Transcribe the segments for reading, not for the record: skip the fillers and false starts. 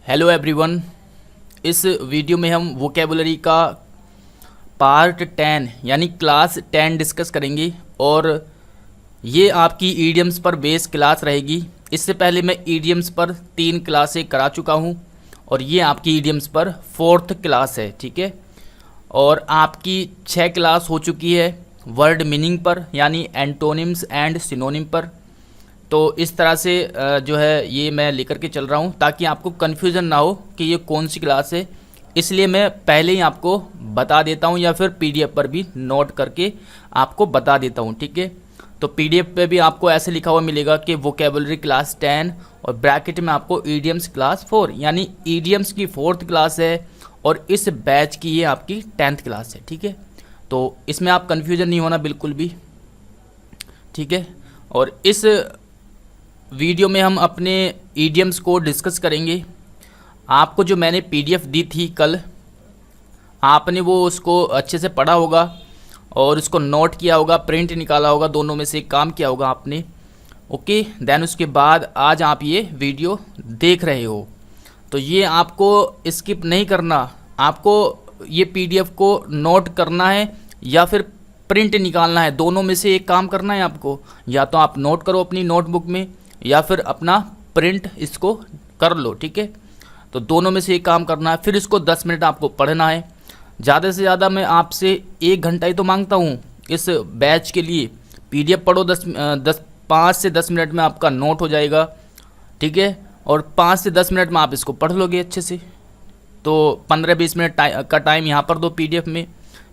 Hello everyone. इस video में हम वोकेबुलरी का पार्ट 10 यानी क्लास 10 डिस्कस करेंगे और ये आपकी ईडियम्स पर बेस क्लास रहेगी। इससे पहले मैं ईडियम्स पर 3 क्लासें करा चुका हूँ और ये आपकी ईडियम्स पर 4th क्लास है, ठीक है। और आपकी 6 क्लास हो चुकी है वर्ड मीनिंग पर यानी एंटोनिम्स एंड सिनोनिम पर। तो इस तरह से जो है ये मैं लेकर के चल रहा हूँ ताकि आपको कन्फ्यूज़न ना हो कि ये कौन सी क्लास है। इसलिए मैं पहले ही आपको बता देता हूँ या फिर पीडीएफ पर भी नोट करके आपको बता देता हूँ, ठीक है। तो पीडीएफ पे भी आपको ऐसे लिखा हुआ मिलेगा कि वोकेबुलरी क्लास 10 और ब्रैकेट में आपको ईडियम्स क्लास 4 यानी ईडियम्स की 4th क्लास है और इस बैच की ये आपकी 10th क्लास है, ठीक है। तो इसमें आप कन्फ्यूज़न नहीं होना बिल्कुल भी, ठीक है। और इस वीडियो में हम अपने ईडियम्स को डिस्कस करेंगे। आपको जो मैंने पीडीएफ दी थी कल, आपने वो उसको अच्छे से पढ़ा होगा और उसको नोट किया होगा, प्रिंट निकाला होगा, दोनों में से काम किया होगा आपने, ओके। देन उसके बाद आज आप ये वीडियो देख रहे हो तो ये आपको स्किप नहीं करना, आपको ये पीडीएफ को नोट करना है या फिर प्रिंट निकालना है। दोनों में से एक काम करना है आपको, या तो आप नोट करो अपनी नोटबुक में या फिर अपना प्रिंट इसको कर लो, ठीक है। तो दोनों में से एक काम करना है। फिर इसको 10 मिनट आपको पढ़ना है। ज़्यादा से ज़्यादा मैं आपसे 1 घंटा ही तो मांगता हूँ इस बैच के लिए। पीडीएफ पढ़ो 5 से 10 मिनट में आपका नोट हो जाएगा, ठीक है। और 5 से 10 मिनट में आप इसको पढ़ लोगे अच्छे से। तो 15-20 मिनट का टाइम यहाँ पर दो पीडीएफ में।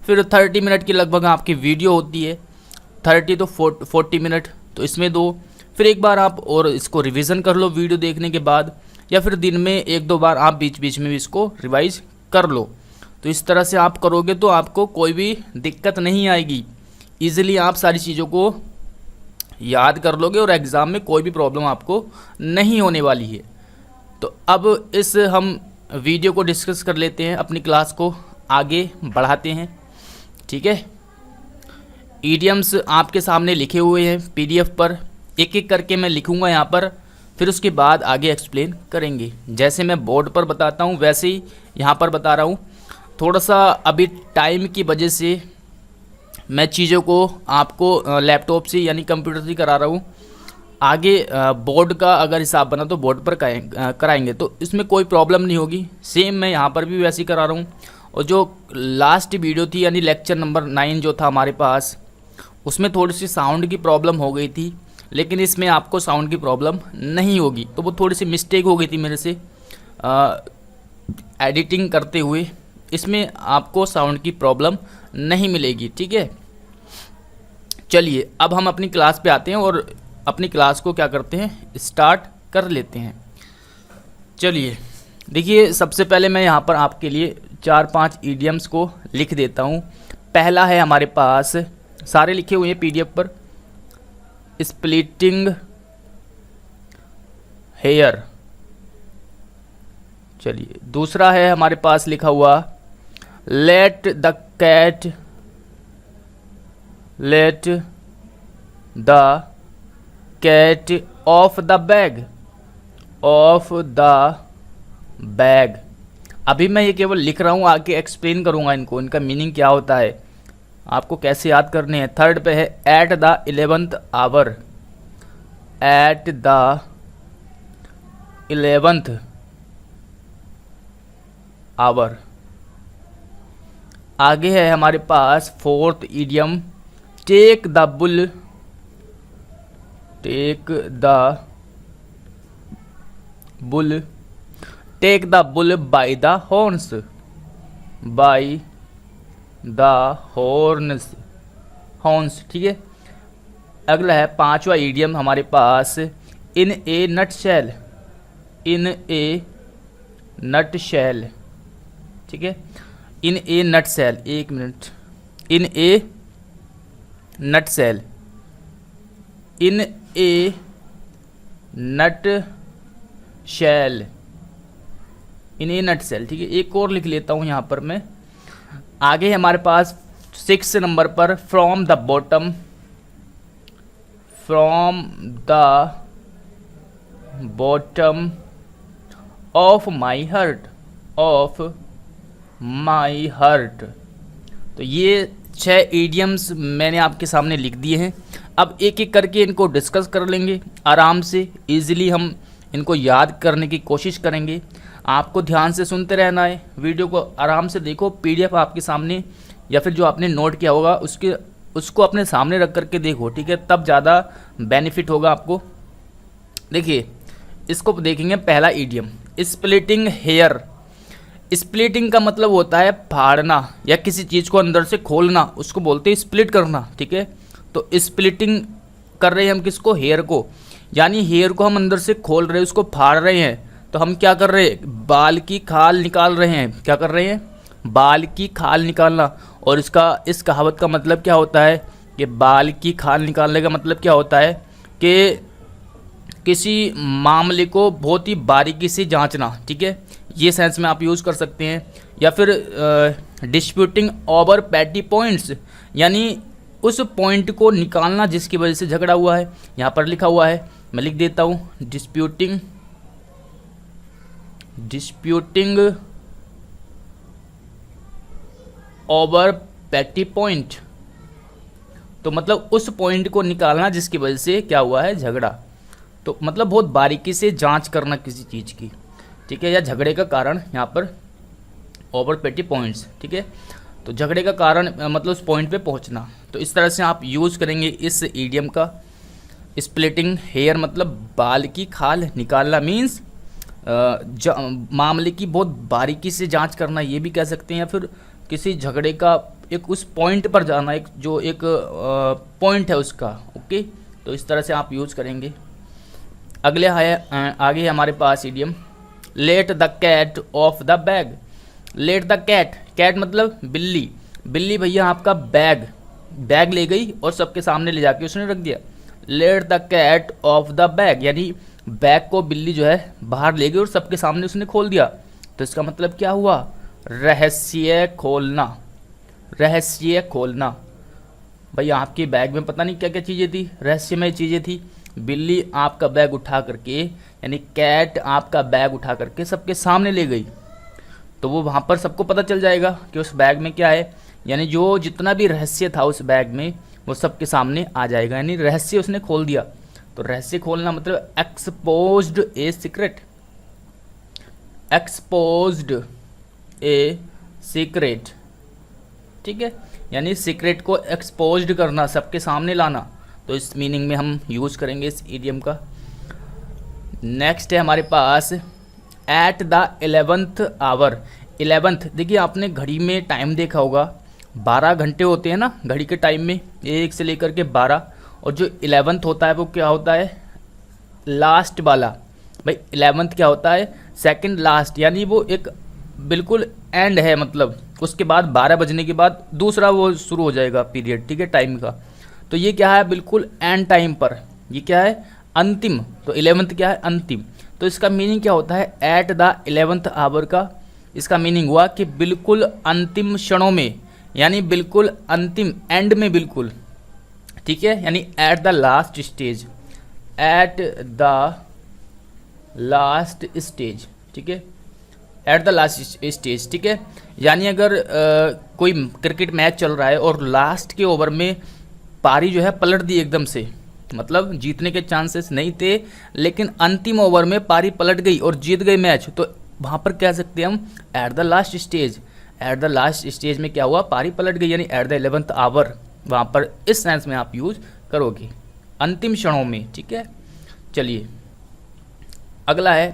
फिर 30 मिनट की लगभग आपकी वीडियो होती है, 30 तो 40 मिनट, तो इसमें दो। फिर एक बार आप और इसको रिवीजन कर लो वीडियो देखने के बाद, या फिर दिन में 1-2 बार आप बीच बीच में भी इसको रिवाइज कर लो। तो इस तरह से आप करोगे तो आपको कोई भी दिक्कत नहीं आएगी। ईजिली आप सारी चीज़ों को याद कर लोगे और एग्ज़ाम में कोई भी प्रॉब्लम आपको नहीं होने वाली है। तो अब इस हम वीडियो को डिस्कस कर लेते हैं, अपनी क्लास को आगे बढ़ाते हैं, ठीक है। ईडियम्स आपके सामने लिखे हुए हैं पीडीएफ पर, एक एक करके मैं लिखूंगा यहाँ पर, फिर उसके बाद आगे एक्सप्लेन करेंगे। जैसे मैं बोर्ड पर बताता हूँ वैसे ही यहाँ पर बता रहा हूँ। थोड़ा सा अभी टाइम की वजह से मैं चीज़ों को आपको लैपटॉप से यानी कंप्यूटर से करा रहा हूँ। आगे बोर्ड का अगर हिसाब बना तो बोर्ड पर कराएंगे तो इसमें कोई प्रॉब्लम नहीं होगी। सेम मैं यहाँ पर भी वैसे ही करा रहा हूँ। और जो लास्ट वीडियो थी यानी लेक्चर नंबर 9 जो था हमारे पास, उसमें थोड़ी सी साउंड की प्रॉब्लम हो गई थी, लेकिन इसमें आपको साउंड की प्रॉब्लम नहीं होगी। तो वो थोड़ी सी मिस्टेक हो गई थी मेरे से एडिटिंग करते हुए, इसमें आपको साउंड की प्रॉब्लम नहीं मिलेगी, ठीक है। चलिए अब हम अपनी क्लास पे आते हैं और अपनी क्लास को क्या करते हैं, स्टार्ट कर लेते हैं। चलिए देखिए, सबसे पहले मैं यहाँ पर आपके लिए 4-5 ईडियम्स को लिख देता हूँ। पहला है हमारे पास, सारे लिखे हुए हैं पीडीएफ पर, स्प्लिटिंग हेयर। चलिए दूसरा है हमारे पास लिखा हुआ, let the cat of the bag. अभी मैं ये केवल लिख रहा हूँ, आगे एक्सप्लेन करूँगा इनको, इनका मीनिंग क्या होता है, आपको कैसे याद करने हैं। थर्ड पे है at the 11th hour, at the 11th hour. आगे है हमारे पास 4th idiom, take the bull by the horns, ठीक है। अगला है 5वां ईडियम हमारे पास, इन ए नटशेल, ठीक है। इन ए नटशेल, एक मिनट, इन ए नटशेल, इन ए नटशेल, ठीक है। एक और लिख लेता हूँ यहाँ पर मैं। आगे हमारे पास 6 नंबर पर, from the bottom of my hurt, of my hurt. तो ये 6 ईडियम्स मैंने आपके सामने लिख दिए हैं। अब एक एक करके इनको डिस्कस कर लेंगे आराम से, इजीली हम इनको याद करने की कोशिश करेंगे। आपको ध्यान से सुनते रहना है, वीडियो को आराम से देखो, पीडीएफ आपके सामने या फिर जो आपने नोट किया होगा उसको अपने सामने रख करके देखो, ठीक है, तब ज़्यादा बेनिफिट होगा आपको। देखिए इसको देखेंगे, पहला ईडियम स्प्लिटिंग हेयर। स्प्लिटिंग का मतलब होता है फाड़ना या किसी चीज़ को अंदर से खोलना, उसको बोलते हैं स्प्लिट करना, ठीक है। तो स्प्लिटिंग कर रहे हैं हम किसको, हेयर को, यानी हेयर को हम अंदर से खोल रहे हैं, उसको फाड़ रहे हैं। तो हम क्या कर रहे हैं, बाल की खाल निकाल रहे हैं। क्या कर रहे हैं, बाल की खाल निकालना। और इस कहावत का मतलब क्या होता है कि बाल की खाल निकालने का मतलब क्या होता है कि किसी मामले को बहुत ही बारीकी से जांचना, ठीक है, ये सेंस में आप यूज़ कर सकते हैं। या फिर डिस्प्यूटिंग ओवर पैटी पॉइंट्स, यानी उस पॉइंट को निकालना जिसकी वजह से झगड़ा हुआ है। यहाँ पर लिखा हुआ है, मैं लिख देता हूँ, डिस्प्यूटिंग ओवर पैटी पॉइंट। तो मतलब उस पॉइंट को निकालना जिसकी वजह से क्या हुआ है, झगड़ा। तो मतलब बहुत बारीकी से जांच करना किसी चीज़ की, ठीक है, या झगड़े का कारण यहाँ पर ओवर पैटी पॉइंट्स, ठीक है। तो झगड़े का कारण मतलब उस पॉइंट पे पहुँचना। तो इस तरह से आप यूज़ करेंगे इस ईडियम का। स्प्लिटिंग हेयर मतलब बाल की खाल निकालना, मीन्स मामले की बहुत बारीकी से जांच करना, ये भी कह सकते हैं। या फिर किसी झगड़े का एक उस पॉइंट पर जाना, एक जो एक पॉइंट है उसका, ओके। तो इस तरह से आप यूज़ करेंगे। अगले आगे है हमारे पास idiom let the cat of the bag. Let the cat, cat मतलब बिल्ली। बिल्ली भैया आपका बैग ले गई और सबके सामने ले जाके उसने रख दिया। Let the cat of the bag, यानी बैग को बिल्ली जो है बाहर ले गई और सबके सामने उसने खोल दिया। तो इसका मतलब क्या हुआ, रहस्य खोलना। रहस्य खोलना, भाई आपके बैग में पता नहीं क्या क्या चीज़ें थी, रहस्यमय चीज़ें थी। बिल्ली आपका बैग उठा करके, यानी कैट आपका बैग उठा करके सबके सामने ले गई। तो वो वहाँ पर सबको पता चल जाएगा कि उस बैग में क्या है, यानी जो जितना भी रहस्य था उस बैग में वो सबके सामने आ जाएगा, यानी रहस्य उसने खोल दिया। तो रहस्य खोलना मतलब exposed a secret. Exposed a secret, ठीक है, यानी सीक्रेट को एक्सपोज्ड करना, सबके सामने लाना। तो इस मीनिंग में हम यूज़ करेंगे इस इडियम का। नेक्स्ट है हमारे पास eight the 11th our. 11th, देखिए आपने घड़ी में टाइम देखा होगा, 12 घंटे होते हैं ना घड़ी के टाइम में, 1 से लेकर के 12। और जो 11th होता है वो क्या होता है, लास्ट वाला। भाई 11th क्या होता है, सेकंड लास्ट, यानी वो एक बिल्कुल एंड है, मतलब उसके बाद 12 बजने के बाद दूसरा वो शुरू हो जाएगा पीरियड, ठीक है, टाइम का। तो ये क्या है, बिल्कुल एंड टाइम पर, ये क्या है, अंतिम। तो 11th क्या है, अंतिम। तो इसका मीनिंग क्या होता है, एट द 11th आवर का इसका मीनिंग हुआ कि बिल्कुल अंतिम क्षणों में, यानी बिल्कुल अंतिम एंड में, बिल्कुल, ठीक है, यानी at the last stage. At the last stage, ठीक है, एट द लास्ट स्टेज, ठीक है। यानी अगर कोई क्रिकेट मैच चल रहा है और लास्ट के ओवर में पारी जो है पलट दी एकदम से, मतलब जीतने के चांसेस नहीं थे, लेकिन अंतिम ओवर में पारी पलट गई और जीत गए मैच, तो वहाँ पर कह सकते हैं हम at the last stage. At the last stage में क्या हुआ, पारी पलट गई, यानी एट द 11th आवर, वहाँ पर इस सेंस में आप यूज करोगे, अंतिम क्षणों में, ठीक है। चलिए अगला है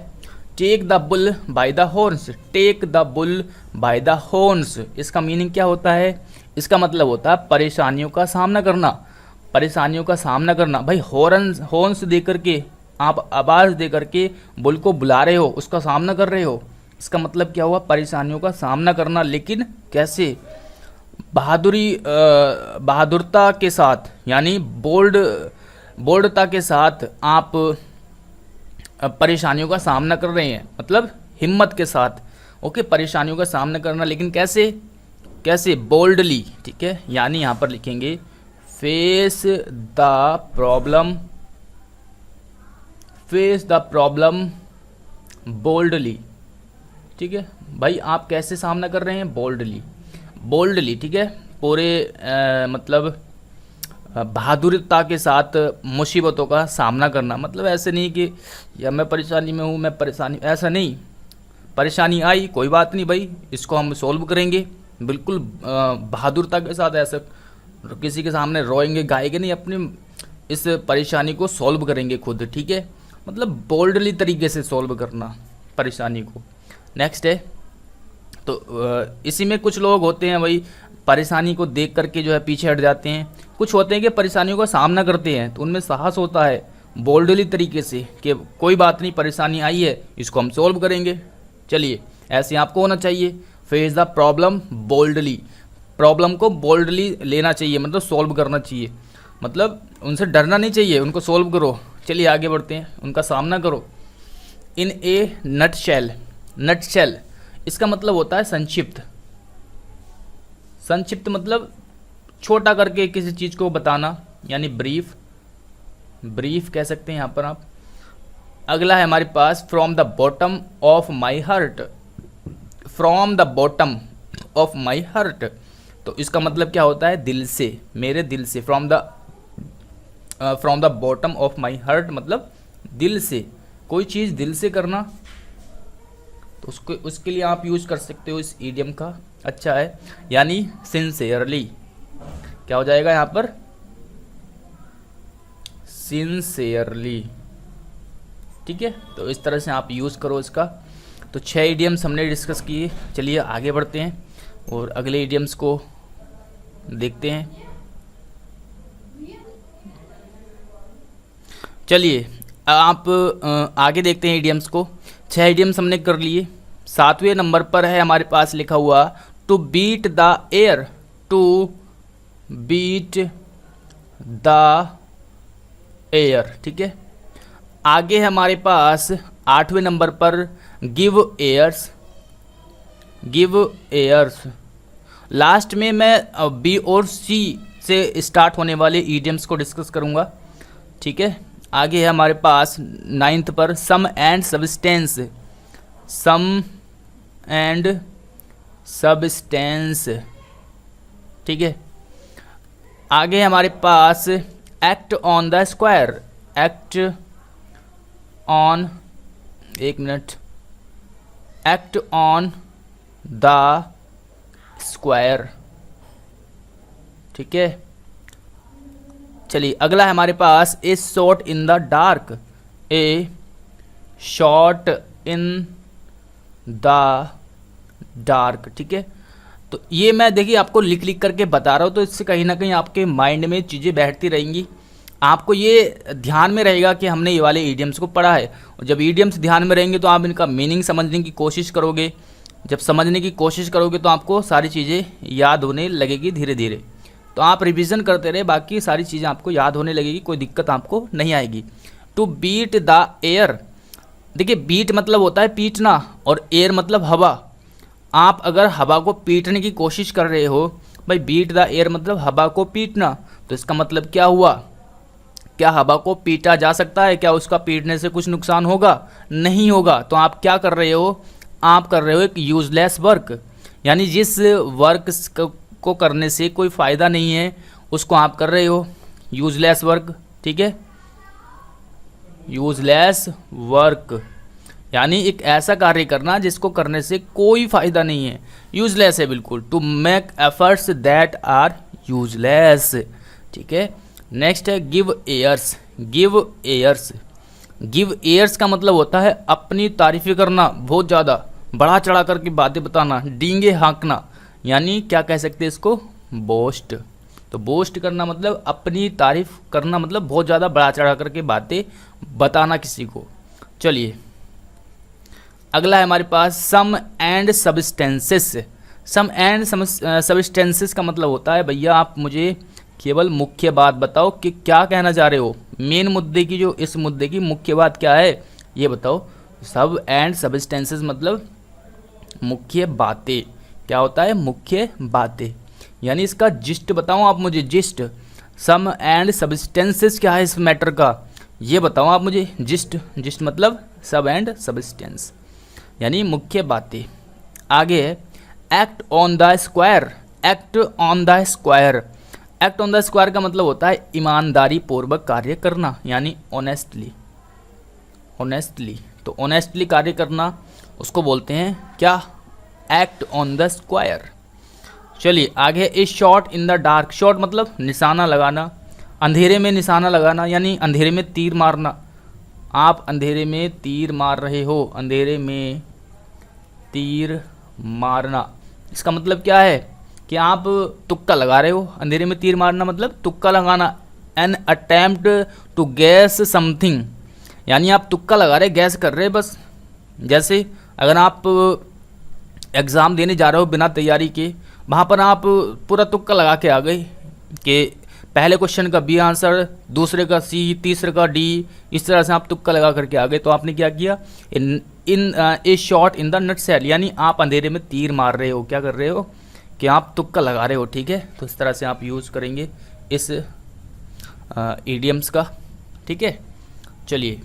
take the bull by the horns. Take the bull by the horns, इसका मीनिंग क्या होता है, इसका मतलब होता है परेशानियों का सामना करना। परेशानियों का सामना करना, भाई हॉर्न्स दे करके, आप आवाज़ दे करके बुल को बुला रहे हो, उसका सामना कर रहे हो। इसका मतलब क्या हुआ, परेशानियों का सामना करना, लेकिन कैसे, बहादुरता के साथ, यानी बोल्डता के साथ आप परेशानियों का सामना कर रहे हैं, मतलब हिम्मत के साथ, ओके, परेशानियों का सामना करना, लेकिन कैसे, कैसे, बोल्डली, ठीक है। यानी यहाँ पर लिखेंगे फेस द प्रॉब्लम बोल्डली, ठीक है भाई, आप कैसे सामना कर रहे हैं? बोल्डली, बोल्डली, ठीक है, पूरे मतलब बहादुरता के साथ मुसीबतों का सामना करना। मतलब ऐसे नहीं कि या मैं परेशानी में हूँ, मैं परेशानी, ऐसा नहीं। परेशानी आई, कोई बात नहीं भाई, इसको हम सॉल्व करेंगे, बिल्कुल बहादुरता के साथ। ऐसा किसी के सामने रोएंगे गाएंगे नहीं, अपनी इस परेशानी को सॉल्व करेंगे खुद, ठीक है। मतलब बोल्डली तरीके से सॉल्व करना परेशानी को। नेक्स्ट है, तो इसी में कुछ लोग होते हैं भाई, परेशानी को देख करके जो है पीछे हट जाते हैं। कुछ होते हैं कि परेशानियों का सामना करते हैं, तो उनमें साहस होता है बोल्डली तरीके से कि कोई बात नहीं, परेशानी आई है, इसको हम सॉल्व करेंगे। चलिए, ऐसे आपको होना चाहिए। Face the problem boldly, problem को बोल्डली लेना चाहिए, मतलब सॉल्व करना चाहिए, मतलब उनसे डरना नहीं चाहिए, उनको सॉल्व करो। चलिए आगे बढ़ते हैं, उनका सामना करो। इन ए नटशेल, नटशेल इसका मतलब होता है संक्षिप्त। संक्षिप्त मतलब छोटा करके किसी चीज़ को बताना, यानी ब्रीफ, ब्रीफ कह सकते हैं यहाँ पर आप। अगला है हमारे पास from the bottom of my heart, from the bottom of my heart, तो इसका मतलब क्या होता है? दिल से, मेरे दिल से। From the bottom of my heart मतलब दिल से, कोई चीज़ दिल से करना, तो उसको उसके लिए आप यूज कर सकते हो इस ईडियम का। अच्छा है, यानी सिंसियरली, क्या हो जाएगा यहाँ पर? सिंसियरली, ठीक है। तो इस तरह से आप यूज़ करो इसका। तो 6 ईडियम्स हमने डिस्कस किए। चलिए आगे बढ़ते हैं और अगले ईडियम्स को देखते हैं। चलिए आप आगे देखते हैं ईडियम्स को। 6 ईडियम्स हमने कर लिए। 7वें नंबर पर है हमारे पास लिखा हुआ to beat the air, to beat the air, ठीक है। आगे है हमारे पास 8वें नंबर पर give airs, give airs. Last में मैं बी और सी से स्टार्ट होने वाले ईडियम्स को डिस्कस करूंगा, ठीक है। आगे है हमारे पास 9th पर sum and substance, sum and substance, ठीक है। आगे है हमारे पास act on the square, act on, एक minute, act on the square, ठीक है। चलिए अगला है हमारे पास a shot in the dark, a shot in the dark, ठीक है। तो ये मैं देखिए आपको लिख लिख करके बता रहा हूँ, तो इससे कहीं ना कहीं आपके माइंड में चीज़ें बैठती रहेंगी। आपको ये ध्यान में रहेगा कि हमने ये वाले ईडियम्स को पढ़ा है, और जब ईडियम्स ध्यान में रहेंगे तो आप इनका मीनिंग समझने की कोशिश करोगे। जब समझने की कोशिश करोगे तो आपको सारी चीज़ें याद होने लगेगी धीरे धीरे। तो आप रिवीजन करते रहे, बाकी सारी चीज़ें आपको याद होने लगेगी, कोई दिक्कत आपको नहीं आएगी। टू बीट द एयर, देखिए बीट मतलब होता है पीटना, और एयर मतलब हवा। आप अगर हवा को पीटने की कोशिश कर रहे हो, भाई बीट द एयर मतलब हवा को पीटना, तो इसका मतलब क्या हुआ? क्या हवा को पीटा जा सकता है? क्या उसका पीटने से कुछ नुकसान होगा? नहीं होगा। तो आप क्या कर रहे हो? आप कर रहे हो एक यूजलेस वर्क, यानी जिस वर्क को करने से कोई फ़ायदा नहीं है उसको आप कर रहे हो यूजलेस वर्क, ठीक है। यूजलेस वर्क यानी एक ऐसा कार्य करना जिसको करने से कोई फ़ायदा नहीं है, यूजलेस है बिल्कुल। To make efforts that are useless, ठीक है। नेक्स्ट है give airs, give airs. Give airs का मतलब होता है अपनी तारीफ़ें करना, बहुत ज़्यादा बढ़ा चढ़ा करके बातें बताना, डींगे हाँकना, यानी क्या कह सकते हैं इसको? बोस्ट। तो बोस्ट करना मतलब अपनी तारीफ़ करना, मतलब बहुत ज़्यादा बढ़ा चढ़ा करके बातें बताना किसी को। चलिए अगला है हमारे पास sum and substances. Sum and substances का मतलब होता है भैया आप मुझे केवल मुख्य बात बताओ कि क्या कहना चाह रहे हो, मेन मुद्दे की, जो इस मुद्दे की मुख्य बात क्या है ये बताओ। सब एंड सब्सटेंसेस मतलब मुख्य बातें। क्या होता है? मुख्य बातें, यानी इसका जिस्ट बताओ आप मुझे, जिस्ट। सम एंड सब्सटेंसेस क्या है इस मैटर का, ये बताओ आप मुझे। जिस्ट, जिस्ट मतलब सब एंड सब्सटेंस। यानी मुख्य बातें। आगे है act on the square. Act on the square, act on the square का मतलब होता है ईमानदारी पूर्वक कार्य करना, यानी ऑनेस्टली। ऑनेस्टली, तो ऑनेस्टली कार्य करना उसको बोलते हैं क्या, एक्ट ऑन द स्क्वायर। चलिए आगे is shot in the dark. Shot मतलब निशाना लगाना, अंधेरे में निशाना लगाना, यानी अंधेरे में तीर मारना। आप अंधेरे में तीर मार रहे हो, अंधेरे में तीर मारना, इसका मतलब क्या है कि आप तुक्का लगा रहे हो। अंधेरे में तीर मारना मतलब तुक्का लगाना। An attempt to guess something, यानी आप तुक्का लगा रहे, गैस कर रहे बस। जैसे अगर आप एग्ज़ाम देने जा रहे हो बिना तैयारी के, वहाँ पर आप पूरा तुक्का लगा के आ गए कि पहले क्वेश्चन का बी आंसर, दूसरे का सी, तीसरे का डी, इस तरह से आप तुक्का लगा करके आ गए। तो आपने क्या किया, इन ए शॉट इन द नटसेल, यानी आप अंधेरे में तीर मार रहे हो, क्या कर रहे हो कि आप तुक्का लगा रहे हो। ठीक है, तो इस तरह से आप यूज़ करेंगे इस इडियम्स का। ठीक है, चलिए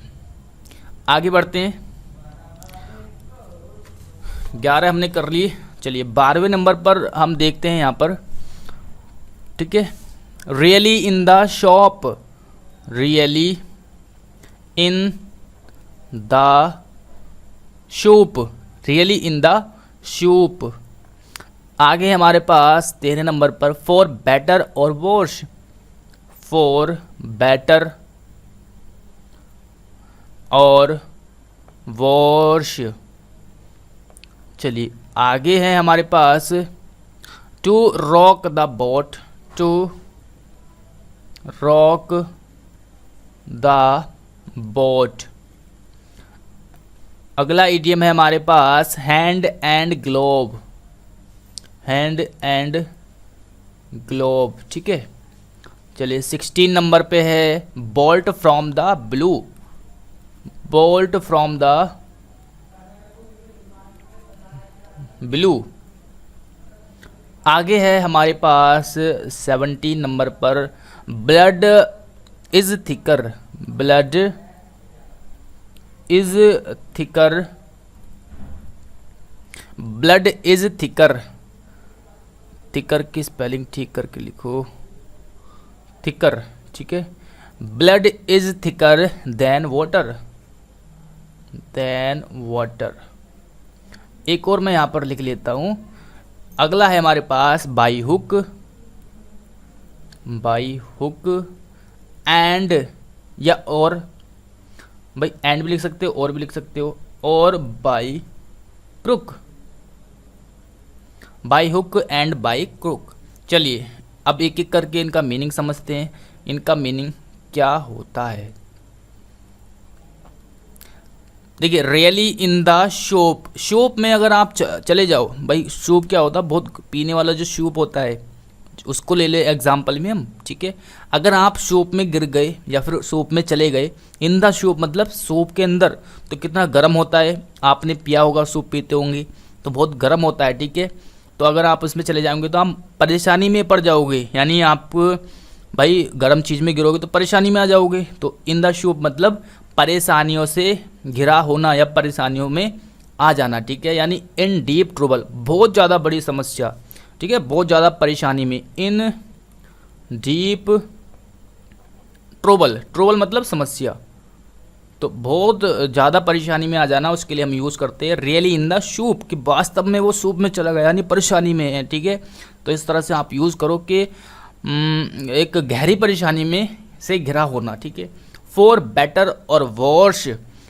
आगे बढ़ते हैं। 11 हमने कर लिए, चलिए 12वें नंबर पर हम देखते हैं यहाँ पर। ठीक है, really in the shop, really in the shop, really in the shop. आगे हमारे पास 13 नंबर पर for better or worse, for better or worse. चलिए आगे है हमारे पास to rock the boat, to rock the boat. अगला इडियम है हमारे पास hand and glove, hand and glove. ठीक है, चलिए 16 नंबर पे है bolt from the blue, bolt from the blue. आगे है हमारे पास 17 नंबर पर blood is thicker, blood is thicker, blood is thicker. Thicker की स्पेलिंग ठीक करके लिखो, थिकर। ठीक है, blood is thicker than water, than water. एक और मैं यहाँ पर लिख लेता हूँ। अगला है हमारे पास by hook, by hook and, या और, भाई एंड भी लिख सकते हो और भी लिख सकते हो, और by crook, by hook and by crook. चलिए अब एक एक करके इनका मीनिंग समझते हैं, इनका मीनिंग क्या होता है। देखिए really in the shop, shop में अगर आप चले जाओ, भाई शॉप क्या होता है, बहुत पीने वाला जो शॉप होता है उसको ले ले एग्जाम्पल में हम। ठीक है, अगर आप शॉप में गिर गए या फिर शॉप में चले गए, इन द शॉप मतलब शॉप के अंदर, तो कितना गर्म होता है, आपने पिया होगा, सूप पीते होंगे तो बहुत गर्म होता है। ठीक है, तो अगर आप उसमें चले जाओगे तो आप परेशानी में पड़ जाओगे, यानी आप भाई गर्म चीज़ में गिरोगे तो परेशानी में आ जाओगे। तो इन द शॉप मतलब परेशानियों से घिरा होना या परेशानियों में आ जाना। ठीक है, यानी इन डीप ट्रबल, बहुत ज़्यादा बड़ी समस्या। ठीक है, बहुत ज़्यादा परेशानी में, इन डीप ट्रबल, ट्रबल मतलब समस्या, तो बहुत ज़्यादा परेशानी में आ जाना, उसके लिए हम यूज़ करते हैं रियली इन द शूप, कि वास्तव में वो सूप में चला गया यानी परेशानी में है। ठीक है, तो इस तरह से आप यूज़ करो कि एक गहरी परेशानी में से घिरा होना। ठीक है, for better or worse,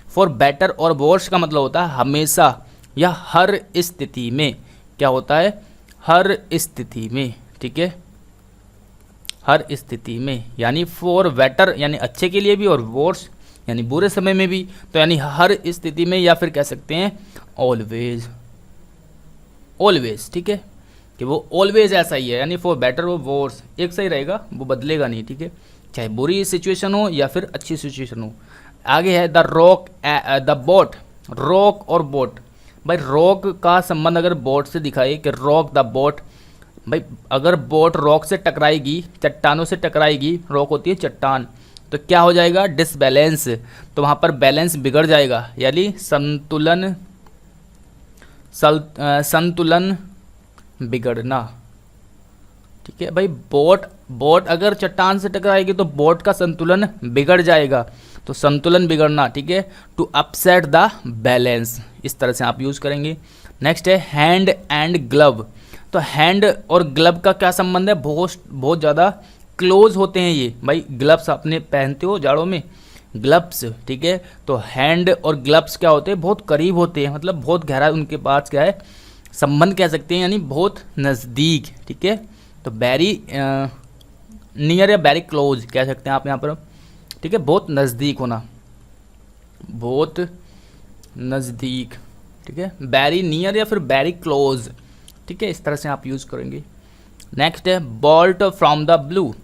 for better or verse का मतलब होता है हमेशा या हर स्थिति में। क्या होता है, हर स्थिति में। ठीक है, हर स्थिति में, यानी फॉर बेटर यानी अच्छे के लिए भी, और वर्स यानी बुरे समय में भी, तो यानी हर स्थिति में, या फिर कह सकते हैं ऑलवेज, ऑलवेज। ठीक है, कि वो ऑलवेज ऐसा ही है, यानी फॉर बेटर वो वर्स एक सही रहेगा, वो बदलेगा नहीं। ठीक है, चाहे बुरी सिचुएशन हो या फिर अच्छी सिचुएशन हो। आगे है the rock the boat, rock और बोट। भाई रॉक का संबंध अगर बोट से दिखाए कि रॉक द बोट, भाई अगर बोट रॉक से टकराएगी, चट्टानों से टकराएगी, रॉक होती है चट्टान, तो क्या हो जाएगा, डिसबैलेंस, तो वहाँ पर बैलेंस बिगड़ जाएगा, यानी संतुलन संतुलन बिगड़ना। ठीक है भाई, बोट अगर चट्टान से टकराएगी तो बोट का संतुलन बिगड़ जाएगा, तो संतुलन बिगड़ना। ठीक है, टू अपसेट द बैलेंस, इस तरह से आप यूज़ करेंगे। नेक्स्ट है हैंड एंड ग्लव। तो हैंड और ग्लव का क्या संबंध है, बहुत ज़्यादा क्लोज होते हैं ये भाई। ग्लव्स आपने पहनते हो जाड़ों में, ग्लव्स। ठीक है, तो हैंड और ग्लव्स क्या होते हैं, बहुत करीब होते हैं, मतलब बहुत गहरा उनके पास क्या है संबंध कह सकते हैं, यानी बहुत नज़दीक। ठीक है, तो वेरी नियर या वेरी क्लोज कह सकते हैं आप यहाँ पर। ठीक है, बहुत नज़दीक होना, बहुत नज़दीक। ठीक है, वेरी नियर या फिर वेरी क्लोज। ठीक है, इस तरह से आप यूज़ करेंगे। नेक्स्ट है bolt from the blue.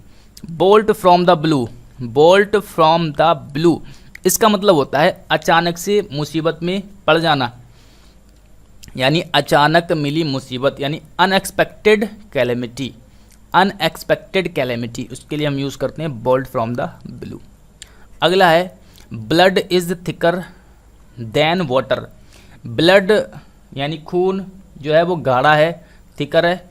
Bolt from the blue, bolt from the blue, इसका मतलब होता है अचानक से मुसीबत में पड़ जाना, यानी अचानक मिली मुसीबत, यानी अनएक्सपेक्टेड कैलेमिटी। अनएक्सपेक्टेड कैलेमिटी, उसके लिए हम यूज़ करते हैं बोल्ट फ्रॉम द ब्लू। अगला है blood is thicker than water. Blood यानी खून जो है वो गाढ़ा है, थिकर है,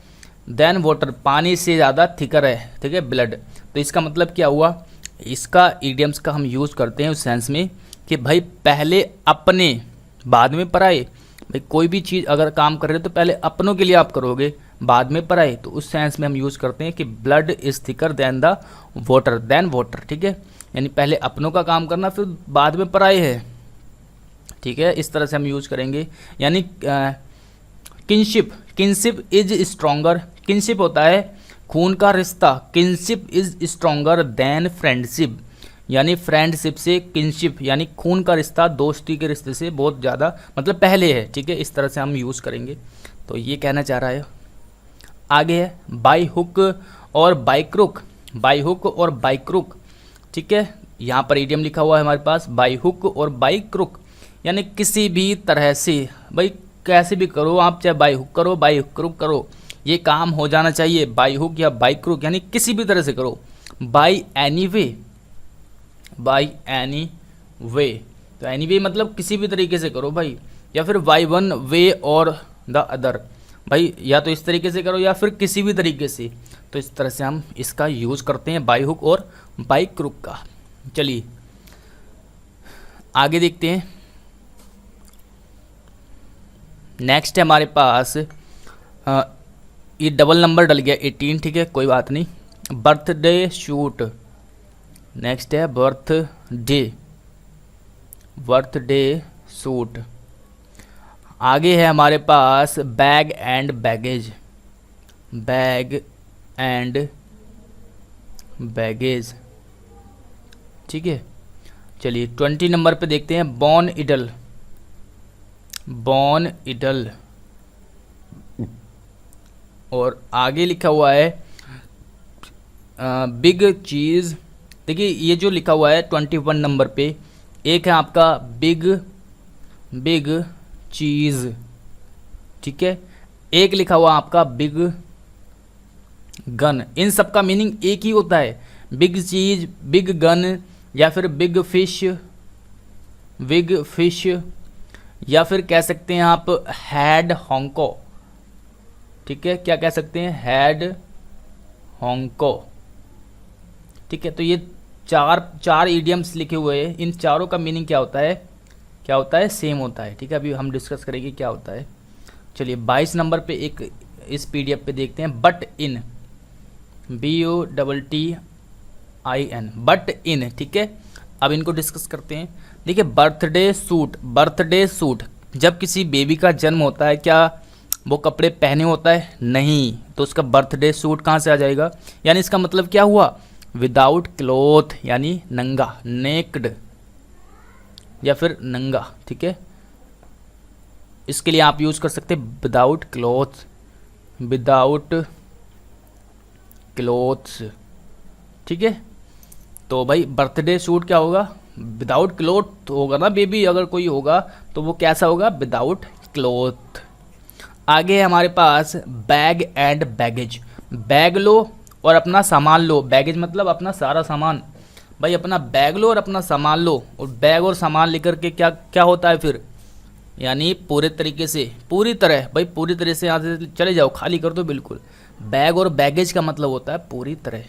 देन वाटर पानी से ज़्यादा थिकर है। ठीक है, ब्लड। तो इसका मतलब क्या हुआ, इसका इडियम्स का हम यूज़ करते हैं उस सेंस में कि भाई पहले अपने बाद में पराए। भाई कोई भी चीज़ अगर काम कर रहे हो तो पहले अपनों के लिए आप करोगे, बाद में पराए। तो उस सेंस में हम यूज़ करते हैं कि blood is thicker than the water, than water. ठीक है, यानी पहले अपनों का काम करना फिर बाद में पराए है। ठीक है, इस तरह से हम यूज़ करेंगे। यानी kinship, kinship is stronger. Kinship होता है खून का रिश्ता, kinship is stronger than friendship, यानी फ्रेंडशिप से किनशिप यानी खून का रिश्ता दोस्ती के रिश्ते से बहुत ज़्यादा मतलब पहले है। ठीक है, इस तरह से हम यूज़ करेंगे। तो ये कहना चाह रहा है। आगे है बाई हुक और बाई क्रुक। बाई हुक और बाई क्रुक। ठीक है, यहाँ पर इडियम लिखा हुआ है हमारे पास बाई हुक और बाई क्रुक, यानी किसी भी तरह से भाई कैसे भी करो आप, चाहे बाई हुक करो बाई क्रुक करो, ये काम हो जाना चाहिए। बाई हुक या बाई क्रुक यानी किसी भी तरह से करो। By any way, by any way, तो एनी वे मतलब किसी भी तरीके से करो भाई, या फिर बाई वन वे और द अदर, भाई या तो इस तरीके से करो या फिर किसी भी तरीके से। तो इस तरह से हम इसका यूज़ करते हैं बाई हुक और बाई क्रुक का। चलिए आगे देखते हैं। नेक्स्ट है हमारे पास ये डबल नंबर डल गया 18। ठीक है, कोई बात नहीं। Birthday shoot. नेक्स्ट है बर्थडे, बर्थडे सूट। आगे है हमारे पास bag and baggage, bag and baggage. ठीक है, चलिए 20 नंबर पे देखते हैं बॉर्न इडल, बॉर्न इडल। और आगे लिखा हुआ है बिग चीज़। देखिए ये जो लिखा हुआ है 21 नंबर पे, एक है आपका बिग बिग चीज़। ठीक है, एक लिखा हुआ आपका बिग गन। इन सब का मीनिंग एक ही होता है, बिग चीज़, बिग गन, या फिर बिग फिश, बिग फिश, या फिर कह सकते हैं आप हैड हॉन्को। ठीक है, क्या कह सकते हैं, हैड हॉन्को। ठीक है, तो ये चार इडियम्स लिखे हुए हैं, इन चारों का मीनिंग क्या होता है, क्या होता है, सेम होता है। ठीक है, अभी हम डिस्कस करेंगे क्या होता है। चलिए 22 नंबर पे एक इस पीडीएफ पे देखते हैं but in, BUTTIN, but in. ठीक है, अब इनको डिस्कस करते हैं। देखिए बर्थडे सूट, बर्थडे सूट, जब किसी बेबी का जन्म होता है क्या वो कपड़े पहने होता है, नहीं, तो उसका बर्थडे सूट कहाँ से आ जाएगा, यानी इसका मतलब क्या हुआ, विदाउट क्लोथ, यानी नंगा, नेक्ड या फिर नंगा। ठीक है, इसके लिए आप यूज़ कर सकते हैं विदाउट क्लोथ, विदाउट क्लोथ्स। ठीक है, तो भाई बर्थडे सूट क्या होगा, विदाउट क्लोथ होगा ना, बेबी अगर कोई होगा तो वो कैसा होगा, विदाउट क्लोथ। आगे है हमारे पास बैग एंड बैगेज। बैग लो और अपना सामान लो, बैगेज मतलब अपना सारा सामान, भाई अपना बैग लो और अपना सामान लो, और बैग और सामान लेकर के क्या क्या होता है फिर, यानी पूरे तरीके से, पूरी तरह, भाई पूरी तरह से यहाँ से चले जाओ, खाली कर दो बिल्कुल। बैग और बैगेज का मतलब होता है पूरी तरह,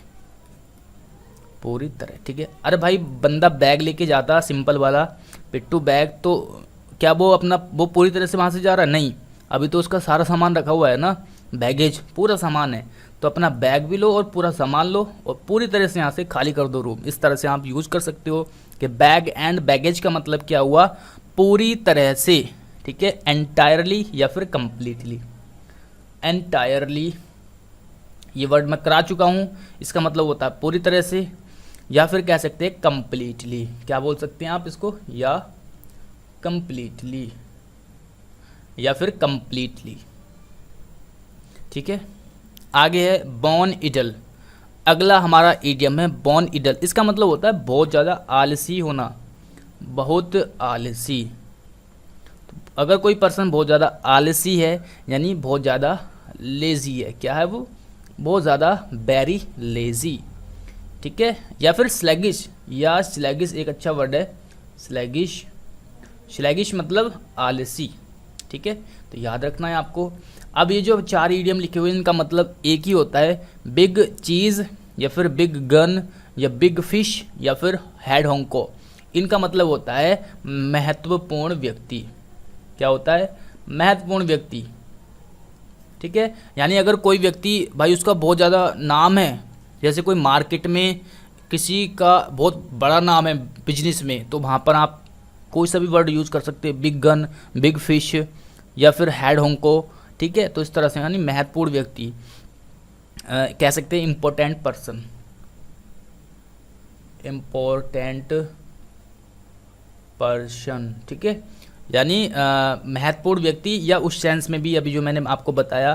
पूरी तरह, ठीक है। अरे भाई बंदा बैग लेके जाता सिंपल वाला, पिट्टू बैग, तो क्या वो अपना वो पूरी तरह से वहाँ से जा रहा है? नहीं, अभी तो उसका सारा सामान रखा हुआ है ना, बैगेज पूरा सामान है, तो अपना बैग भी लो और पूरा सामान लो और पूरी तरह से यहाँ से खाली कर दो रूम। इस तरह से आप यूज कर सकते हो कि बैग एंड बैगेज का मतलब क्या हुआ? पूरी तरह से, ठीक है, एंटायरली या फिर कंप्लीटली। एंटायरली ये वर्ड मैं करा चुका हूँ, इसका मतलब होता है पूरी तरह से, या फिर कह सकते हैं कंप्लीटली। क्या बोल सकते हैं आप इसको? या कंप्लीटली, या फिर कंप्लीटली, ठीक है। आगे है बॉर्न इडल। अगला हमारा इडियम है बॉर्न इडल। इसका मतलब होता है बहुत ज़्यादा आलसी होना, बहुत आलसी। अगर कोई पर्सन बहुत ज़्यादा आलसी है यानी बहुत ज़्यादा लेज़ी है, क्या है वो? बहुत ज़्यादा वेरी लेज़ी, ठीक है। या फिर स्लैगिश, या स्लैगिश एक अच्छा वर्ड है, स्लैगिश। स्लैगिश मतलब आलसी, ठीक है, तो याद रखना है आपको। अब ये जो 4 इडियम लिखे हुए हैं इनका मतलब एक ही होता है, बिग चीज़ या फिर बिग गन या बिग फिश या फिर हेड होंको। इनका मतलब होता है महत्वपूर्ण व्यक्ति। क्या होता है? महत्वपूर्ण व्यक्ति, ठीक है। यानी अगर कोई व्यक्ति भाई उसका बहुत ज़्यादा नाम है, जैसे कोई मार्केट में किसी का बहुत बड़ा नाम है बिजनेस में, तो वहाँ पर आप कोई सा भी वर्ड यूज़ कर सकते हैं, बिग गन, बिग फिश या फिर हेड होंको, ठीक है। तो इस तरह से यानी महत्वपूर्ण व्यक्ति, कह सकते हैं इम्पोर्टेंट पर्सन, इम्पोर्टेंट पर्सन, ठीक है। यानी महत्वपूर्ण व्यक्ति, या उस सेंस में भी अभी जो मैंने आपको बताया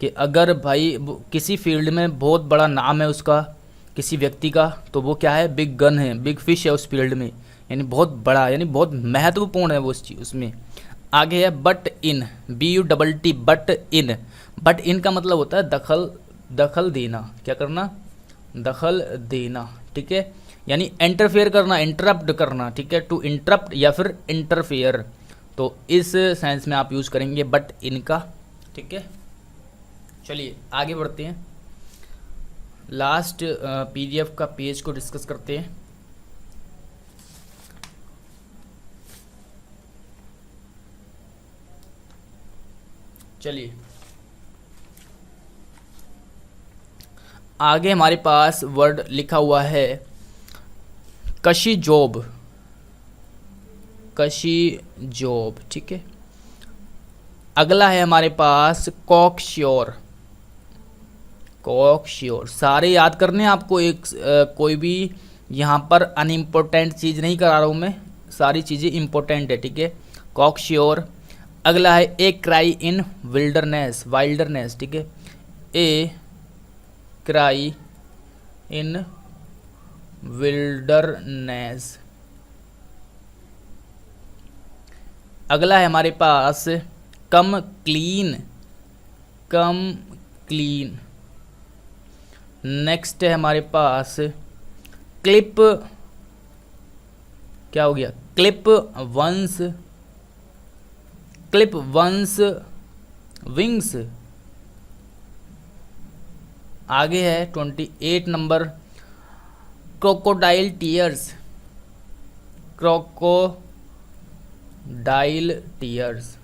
कि अगर भाई किसी फील्ड में बहुत बड़ा नाम है उसका, किसी व्यक्ति का, तो वो क्या है? बिग गन है, बिग फिश है उस फील्ड में, यानी बहुत बड़ा, यानी बहुत महत्वपूर्ण है वो उस चीज़ उसमें। आगे है but in, BUTT, but in. But in का मतलब होता है दखल देना। क्या करना? दखल देना, ठीक है। यानी इंटरफेयर करना, इंटरप्ट करना, ठीक है, टू इंटरप्ट या फिर इंटरफेयर। तो इस सेंस में आप यूज़ करेंगे बट इन का, ठीक है। चलिए आगे बढ़ते हैं, लास्ट PDF का पेज को डिस्कस करते हैं। चलिए आगे हमारे पास वर्ड लिखा हुआ है कशी जॉब, कशी जॉब, ठीक है। अगला है हमारे पास कॉकश्योर, कॉकश्योर। सारे याद करने हैं आपको, एक कोई भी यहाँ पर अनइम्पोर्टेंट चीज़ नहीं करा रहा हूँ मैं, सारी चीज़ें इंपॉर्टेंट है, ठीक है। कॉकश्योर। अगला है a cry in wilderness, wilderness, ठीक है, ए क्राई इन विल्डरनेस। अगला है हमारे पास come clean, come clean. Next है हमारे पास क्लिप, क्या हो गया? Clip one's, clip one's wings. आगे है 28 number crocodile tears, crocodile tears,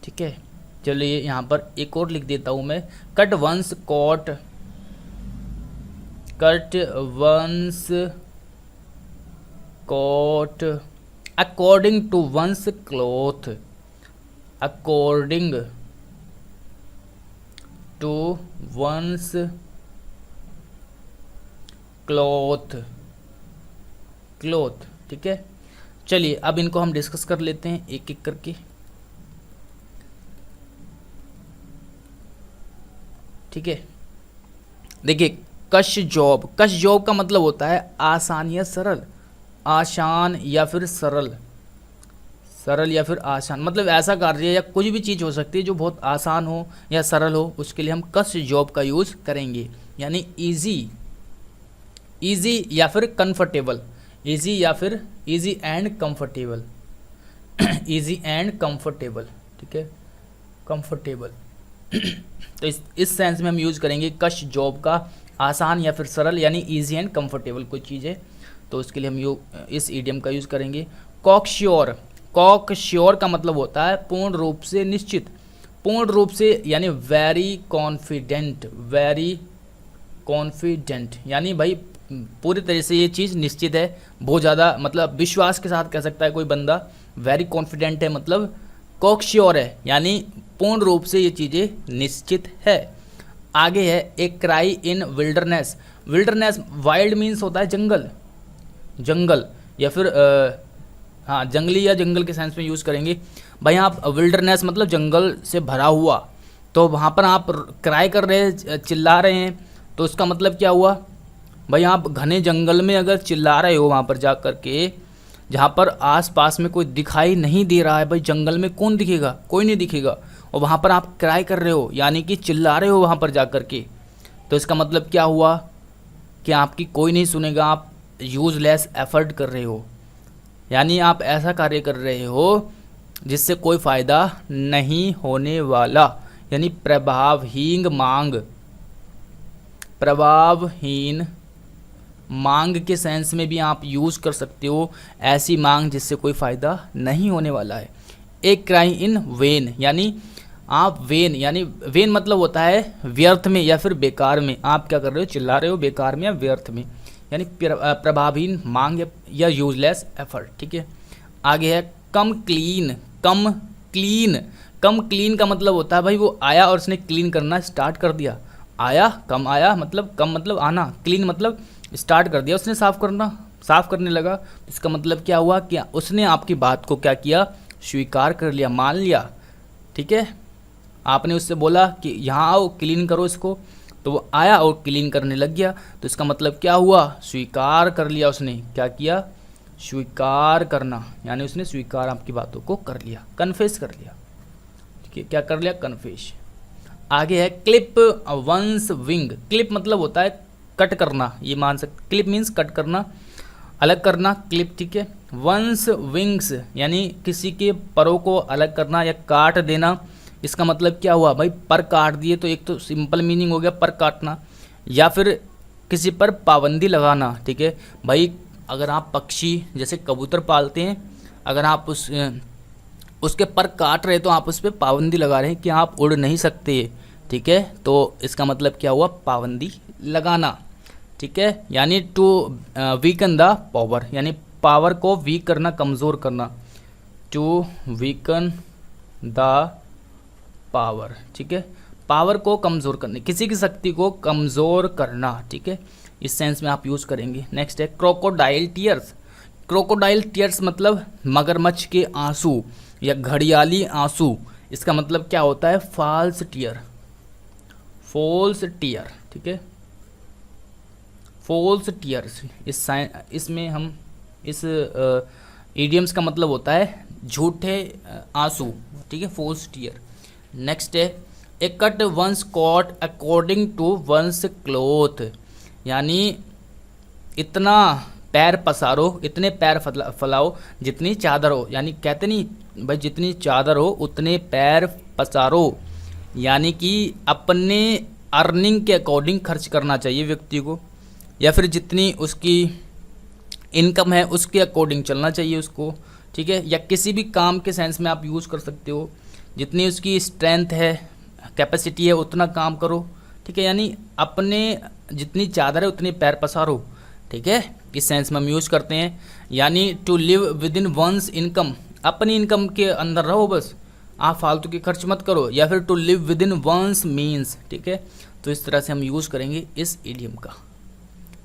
ठीक है। चलिए यहाँ पर एक और लिख देता हूँ मैं, cut one's coat, cut one's coat, according to one's cloth, according to one's cloth, cloth, ठीक है। चलिए अब इनको हम डिस्कस कर लेते हैं एक एक करके, ठीक है। देखिए कश जॉब, कश जॉब का मतलब होता है आसान या सरल, आसान या फिर सरल, सरल या फिर आसान, मतलब ऐसा कार्य या कुछ भी चीज़ हो सकती है जो बहुत आसान हो या सरल हो, उसके लिए हम कश जॉब का यूज़ करेंगे। यानी इजी, इजी या फिर कंफर्टेबल, इजी या फिर easy and comfortable, easy and comfortable, ठीक है, कंफर्टेबल। तो इस सेंस में हम यूज़ करेंगे कश जॉब का, आसान या फिर सरल, यानी इजी एंड कंफर्टेबल कोई चीज़ है तो उसके लिए हम इस ईडियम का यूज़ करेंगे। कॉकश्योर, कॉकश्योर का मतलब होता है पूर्ण रूप से निश्चित, पूर्ण रूप से यानी वेरी कॉन्फिडेंट, वेरी कॉन्फिडेंट, यानी भाई पूरी तरह से ये चीज़ निश्चित है, बहुत ज़्यादा, मतलब विश्वास के साथ कह सकता है कोई बंदा वेरी कॉन्फिडेंट है, मतलब कॉकश्योर है, यानी पूर्ण रूप से ये चीज़ें निश्चित है। आगे है a cry in wilderness, wilderness wild means होता है जंगल, जंगल या फिर हाँ जंगली या जंगल के सेंस में यूज़ करेंगे। भाई आप विल्डरनेस मतलब जंगल से भरा हुआ, तो वहाँ पर आप क्राई कर रहे हैं, चिल्ला रहे हैं, तो उसका मतलब क्या हुआ भाई, आप घने जंगल में अगर चिल्ला रहे हो वहाँ पर जा कर के, जहाँ पर आसपास में कोई दिखाई नहीं दे रहा है, भाई जंगल में कौन दिखेगा, कोई नहीं दिखेगा, और वहाँ पर आप क्राई कर रहे हो यानी कि चिल्ला रहे हो वहाँ पर जा कर के, तो इसका मतलब क्या हुआ कि आपकी कोई नहीं सुनेगा, आप यूज़लेस एफर्ट कर रहे हो, यानी आप ऐसा कार्य कर रहे हो जिससे कोई फ़ायदा नहीं होने वाला, यानी प्रभावहीन मांग, प्रभावहीन मांग के सेंस में भी आप यूज़ कर सकते हो, ऐसी मांग जिससे कोई फ़ायदा नहीं होने वाला है। एक क्राई इन वेन, यानी आप वेन, यानी वेन मतलब होता है व्यर्थ में या फिर बेकार में, आप क्या कर रहे हो, चिल्ला रहे हो बेकार में या व्यर्थ में, यानी प्रभावहीन मांग या यूजलेस एफर्ट, ठीक है। आगे है कम clean, come clean, come clean का मतलब होता है भाई वो आया और उसने क्लीन करना स्टार्ट कर दिया, आया कम, आया मतलब कम मतलब आना, क्लीन मतलब स्टार्ट कर दिया उसने साफ़ करना, साफ़ करने लगा, इसका मतलब क्या हुआ कि उसने आपकी बात को क्या किया, स्वीकार कर लिया, मान लिया, ठीक है। आपने उससे बोला कि यहाँ आओ क्लीन करो इसको, तो वो आया और क्लीन करने लग गया, तो इसका मतलब क्या हुआ, स्वीकार कर लिया उसने, क्या किया, स्वीकार करना, यानी उसने स्वीकार आपकी बातों को कर लिया, कन्फेस कर लिया, ठीक है, क्या कर लिया, कन्फेस। आगे है क्लिप वंस विंग, क्लिप मतलब होता है कट करना, ये मान सकते, क्लिप मीन्स कट करना, अलग करना, क्लिप, ठीक है। वंस विंग्स यानी किसी के परों को अलग करना या काट देना, इसका मतलब क्या हुआ भाई, पर काट दिए, तो एक तो सिंपल मीनिंग हो गया पर काटना, या फिर किसी पर पाबंदी लगाना, ठीक है भाई। अगर आप पक्षी जैसे कबूतर पालते हैं, अगर आप उसके पर काट रहे तो आप उस पर पाबंदी लगा रहे हैं कि आप उड़ नहीं सकते, ठीक है, तो इसका मतलब क्या हुआ, पाबंदी लगाना, ठीक है, यानी टू वीकन द पावर, यानी पावर को वीक करना, कमज़ोर करना, टू वीकन द पावर, ठीक है, पावर को कमज़ोर करने, किसी की शक्ति को कमज़ोर करना, ठीक है, इस सेंस में आप यूज़ करेंगे। नेक्स्ट है क्रोकोडाइल टीयर्स, क्रोकोडाइल टीयर्स मतलब मगरमच्छ के आंसू या घड़ियाली आंसू, इसका मतलब क्या होता है, फॉल्स टीयर, फॉल्स टीयर, ठीक है, फॉल्स टीयर्स, इसमें हम इस इडियम्स का मतलब होता है झूठे आंसू, ठीक है, फॉल्स टीयर। नेक्स्ट है a cut one's coat according to one's cloth, यानी इतना पैर पसारो, इतने पैर फैलाओ जितनी चादर हो, यानी कहते नहीं भाई जितनी चादर हो उतने पैर पसारो, यानी कि अपने अर्निंग के अकॉर्डिंग खर्च करना चाहिए व्यक्ति को, या फिर जितनी उसकी इनकम है उसके अकॉर्डिंग चलना चाहिए उसको, ठीक है, या किसी भी काम के सेंस में आप यूज़ कर सकते हो, जितनी उसकी स्ट्रेंथ है, कैपेसिटी है, उतना काम करो, ठीक है, यानी अपने जितनी चादर है उतने पैर पसारो, ठीक है, इस सेंस में हम यूज़ करते हैं। यानी to live within one's income, अपनी इनकम के अंदर रहो बस, आप फालतू के खर्च मत करो, या फिर to live within one's means, ठीक है, तो इस तरह से हम यूज़ करेंगे इस इडियम का।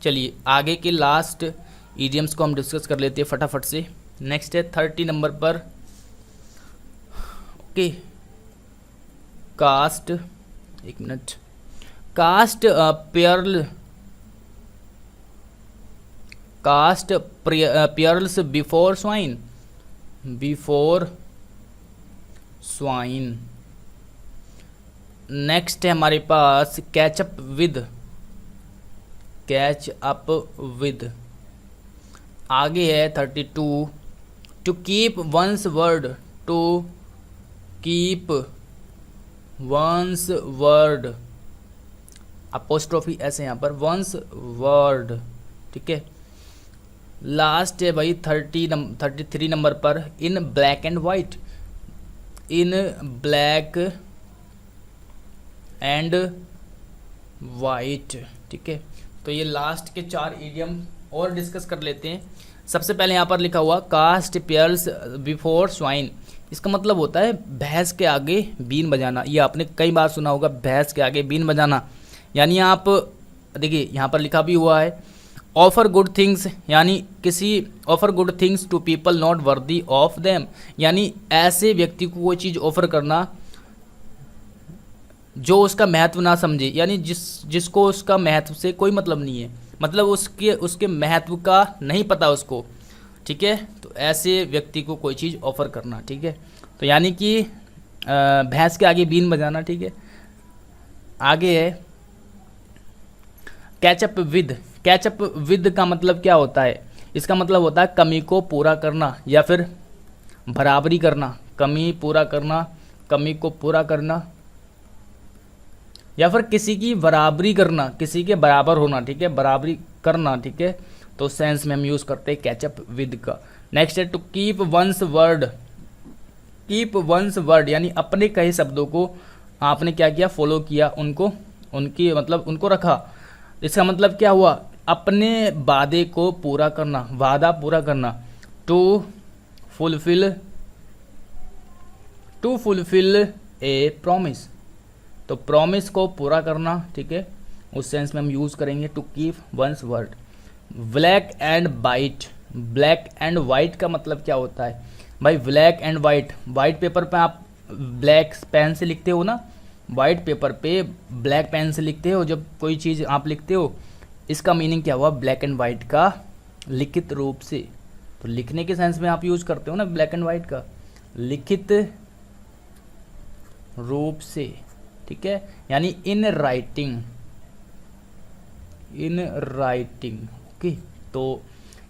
चलिए आगे के लास्ट इडियम्स को हम डिस्कस कर लेते हैं फटाफट से। नेक्स्ट है 30 नंबर पर, ओके, कास्ट, एक minute, cast pearl, cast pearls before swine, before swine. Next है हमारे पास catch up with, catch up with. आगे है 32 to keep one's word, to keep one's word, apostrophe ऐसे यहाँ पर, वंस वर्ड, ठीक है। लास्ट है भाई 33 नंबर पर, in black and white, in black and white, ठीक है। तो ये लास्ट के 4 इडियम और डिस्कस कर लेते हैं। सबसे पहले यहाँ पर लिखा हुआ कास्ट पेयर्स बिफोर स्वाइन, इसका मतलब होता है भैंस के आगे बीन बजाना। ये आपने कई बार सुना होगा, भैंस के आगे बीन बजाना। यानी आप देखिए यहाँ पर लिखा भी हुआ है ऑफर गुड थिंग्स, यानी किसी offer good things to people not worthy of them, यानी ऐसे व्यक्ति को कोई चीज़ ऑफर करना जो उसका महत्व ना समझे, यानी जिसको उसका महत्व से कोई मतलब नहीं है, मतलब उसके महत्व का नहीं पता उसको, ठीक है। तो ऐसे व्यक्ति को कोई चीज़ ऑफर करना, ठीक है। तो यानी कि भैंस के आगे बीन बजाना, ठीक है। आगे है कैचअप विद, कैचअप विद का मतलब क्या होता है? इसका मतलब होता है कमी को पूरा करना या फिर बराबरी करना, कमी पूरा करना, कमी को पूरा करना या फिर किसी की बराबरी करना, किसी के बराबर होना, ठीक है, बराबरी करना, ठीक है। तो सेंस में हम यूज़ करते हैं कैचअप विद का। नेक्स्ट है to keep one's word, keep one's word यानी अपने कई शब्दों को आपने क्या किया, फॉलो किया, उनको उनकी मतलब उनको रखा। इसका मतलब क्या हुआ, अपने वादे को पूरा करना, वादा पूरा करना। टू फुलफिल ए प्रॉमिस, तो प्रॉमिस को पूरा करना, ठीक है, उस सेंस में हम यूज़ करेंगे to keep one's word. Black and white, black and white का मतलब क्या होता है भाई? Black and white, white paper पे आप ब्लैक पेन से लिखते हो ना, वाइट पेपर पे ब्लैक पेन से लिखते हो जब कोई चीज़ आप लिखते हो, इसका मीनिंग क्या हुआ? ब्लैक एंड वाइट का लिखित रूप से। तो लिखने के सेंस में आप यूज़ करते हो ना ब्लैक एंड वाइट का, लिखित रूप से, ठीक है, यानी in writing, in writing, okay. तो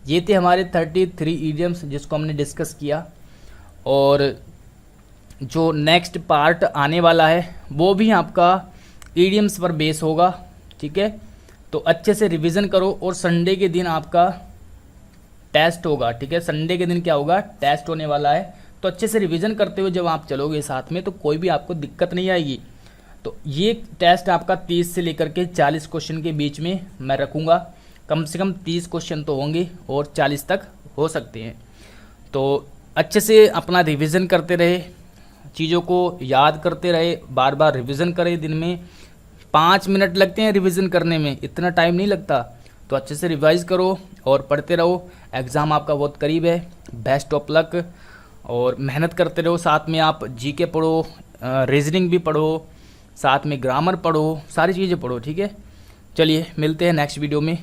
ये थे हमारे 33 इडियम्स जिसको हमने डिस्कस किया, और जो नेक्स्ट पार्ट आने वाला है वो भी आपका इडियम्स पर बेस होगा, ठीक है। तो अच्छे से रिवीजन करो, और संडे के दिन आपका टेस्ट होगा, ठीक है। संडे के दिन क्या होगा, टेस्ट होने वाला है। तो अच्छे से रिवीजन करते हुए जब आप चलोगे साथ में तो कोई भी आपको दिक्कत नहीं आएगी। तो ये टेस्ट आपका 30 से लेकर के 40 क्वेश्चन के बीच में मैं रखूँगा। कम से कम 30 क्वेश्चन तो होंगे और 40 तक हो सकते हैं। तो अच्छे से अपना रिवीजन करते रहे, चीज़ों को याद करते रहे, बार बार रिवीजन करें। दिन में 5 मिनट लगते हैं रिवीजन करने में, इतना टाइम नहीं लगता। तो अच्छे से रिवाइज करो और पढ़ते रहो। एग्ज़ाम आपका बहुत करीब है, बेस्ट ऑफ लक, और मेहनत करते रहो। साथ में आप जीके पढ़ो, रीजनिंग भी पढ़ो, साथ में ग्रामर पढ़ो, सारी चीज़ें पढ़ो, ठीक है। चलिए मिलते हैं नेक्स्ट वीडियो में।